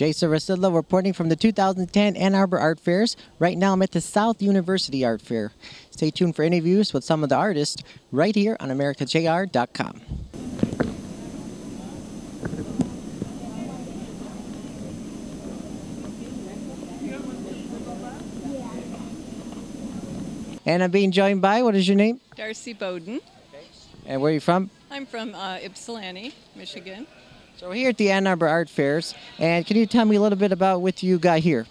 Jason Rzucidlo reporting from the 2010 Ann Arbor Art Fairs. Right now I'm at the South University Art Fair. Stay tuned for interviews with some of the artists right here on AmericaJR.com. And I'm being joined by, what is your name? Darcy Bowden. And where are you from? I'm from Ypsilanti, Michigan. So we're here at the Ann Arbor Art Fairs, and can you tell me a little bit about what you got here?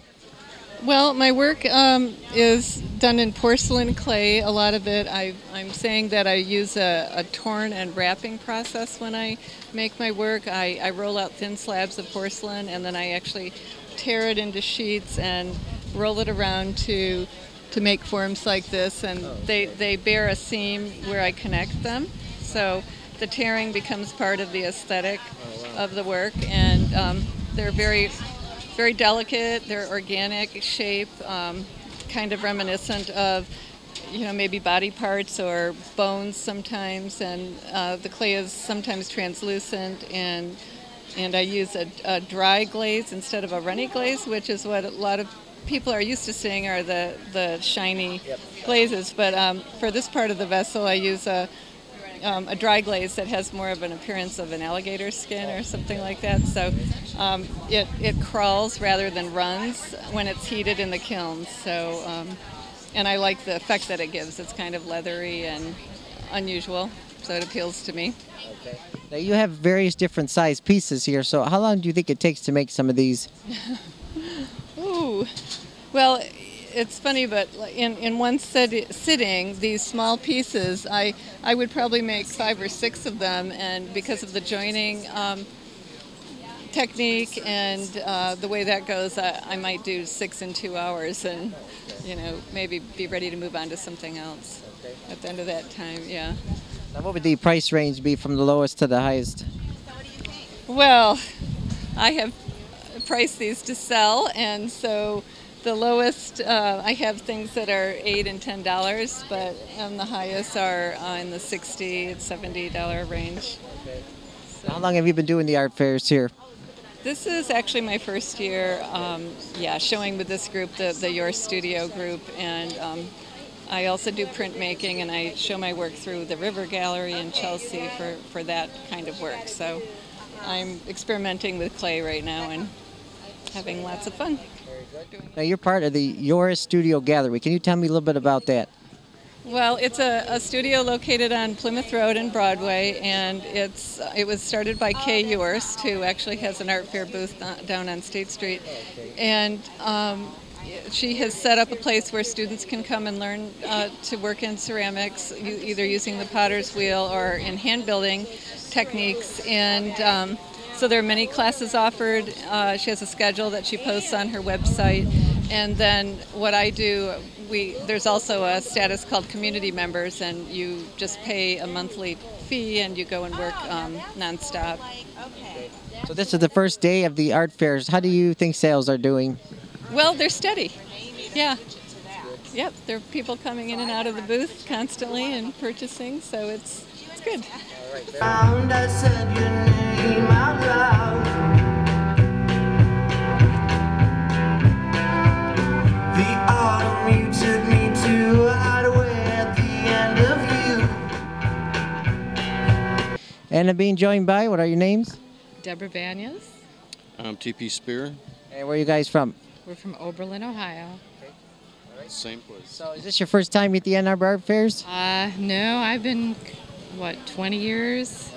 Well, my work is done in porcelain clay, a lot of it. I'm saying that I use a torn and wrapping process when I make my work. I roll out thin slabs of porcelain, and then I actually tear it into sheets and roll it around to make forms like this, and they bear a seam where I connect them. So the tearing becomes part of the aesthetic of the work, and they're very, very delicate. They're organic shape, kind of reminiscent of, maybe body parts or bones sometimes. And the clay is sometimes translucent, and I use a dry glaze instead of a runny glaze, which is what a lot of people are used to seeing are the shiny glazes. But for this part of the vessel, I use a dry glaze that has more of an appearance of an alligator skin or something like that. So it crawls rather than runs when it's heated in the kiln. So and I like the effect that it gives. It's kind of leathery and unusual, so it appeals to me. Okay. Now you have various different size pieces here. So how long do you think it takes to make some of these? Ooh, well, it's funny, but in one sitting, these small pieces, I would probably make 5 or 6 of them, and because of the joining technique and the way that goes, I might do 6 in 2 hours, and maybe be ready to move on to something else at the end of that time. Yeah. Now, what would the price range be from the lowest to the highest? Well, I have priced these to sell, and so the lowest, I have things that are $8 and $10, but the highest are in the $60 and $70 range. Okay. So how long have you been doing the art fairs here? This is actually my first year, showing with this group, the Yourist studio group, and I also do printmaking, and I show my work through the River Gallery in Chelsea for that kind of work. So I'm experimenting with clay right now and having lots of fun. Now you're part of the Yourist Studio Gallery. Can you tell me a little bit about that? Well, it's a studio located on Plymouth Road and Broadway, and it was started by Kay Yourist, who actually has an art fair booth down on State Street, and she has set up a place where students can come and learn to work in ceramics, either using the potter's wheel or in hand building techniques. And so there are many classes offered. She has a schedule that she posts on her website. And then what I do, there's also a status called community members, and you just pay a monthly fee and you go and work nonstop. So this is the first day of the art fairs. How do you think sales are doing? Well, they're steady. Yeah. Yep, there are people coming in and out of the booth constantly and purchasing, so it's good. I said your name out loud. The autumn you took me to hideaway at the end of you. And I'm being joined by, what are your names? Deborah Banyas. I'm TP Speer. And where are you guys from? We're from Oberlin, Ohio. Okay. All right. Same place. So is this your first time at the Ann Arbor Art Fairs? No, I've been, 20 years?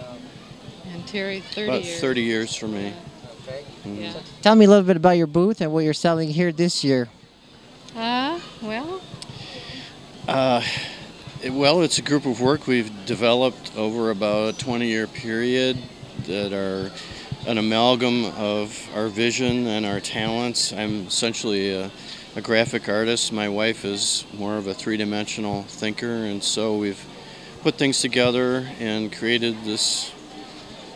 And Terry, 30 About years. 30 years for me. Okay. Mm-hmm. Yeah. Tell me a little bit about your booth and what you're selling here this year. Well, it's a group of work we've developed over about a 20-year period that are an amalgam of our vision and our talents. I'm essentially a graphic artist. My wife is more of a three-dimensional thinker, and so we've put things together and created this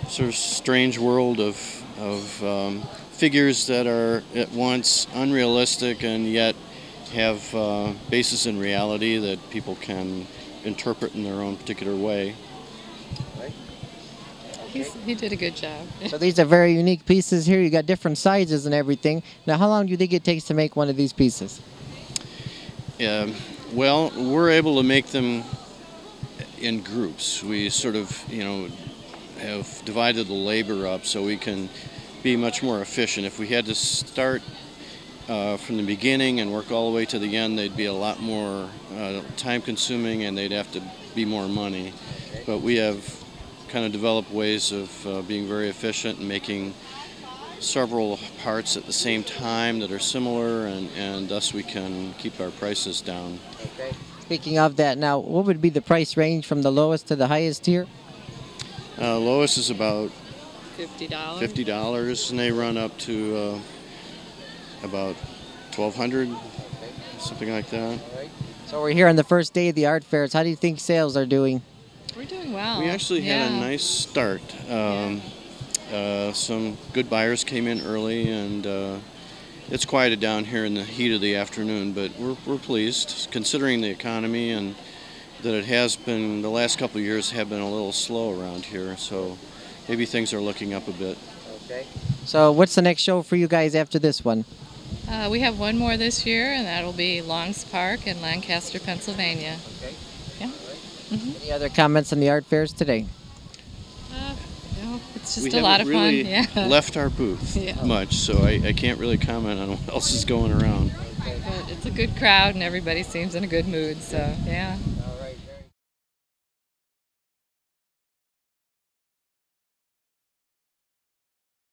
sort of strange world of figures that are at once unrealistic and yet have basis in reality that people can interpret in their own particular way. He did a good job. So these are very unique pieces here. You got different sizes and everything. Now, how long do you think it takes to make one of these pieces? Well, we're able to make them in groups. We sort of, have divided the labor up so we can be much more efficient. If we had to start from the beginning and work all the way to the end, they'd be a lot more time consuming and they'd have to be more money. But we have kind of developed ways of being very efficient and making several parts at the same time that are similar, and thus we can keep our prices down. Okay. Speaking of that, now, what would be the price range from the lowest to the highest here? Lowest is about $50. $50, and they run up to about $1,200, something like that. So we're here on the first day of the art fairs. How do you think sales are doing? We're doing well. We actually had a nice start. Some good buyers came in early, and it's quieted down here in the heat of the afternoon, but we're pleased, considering the economy and that it has been, the last couple of years have been a little slow around here, so maybe things are looking up a bit. Okay. So what's the next show for you guys after this one? We have one more this year, and that'll be Longs Park in Lancaster, Pennsylvania. Okay. Yeah. Any other comments on the art fairs today? No, it's just We a lot of haven't really fun. Yeah. left our booth much, so I can't really comment on what else is going around. But it's a good crowd, and everybody seems in a good mood. So yeah.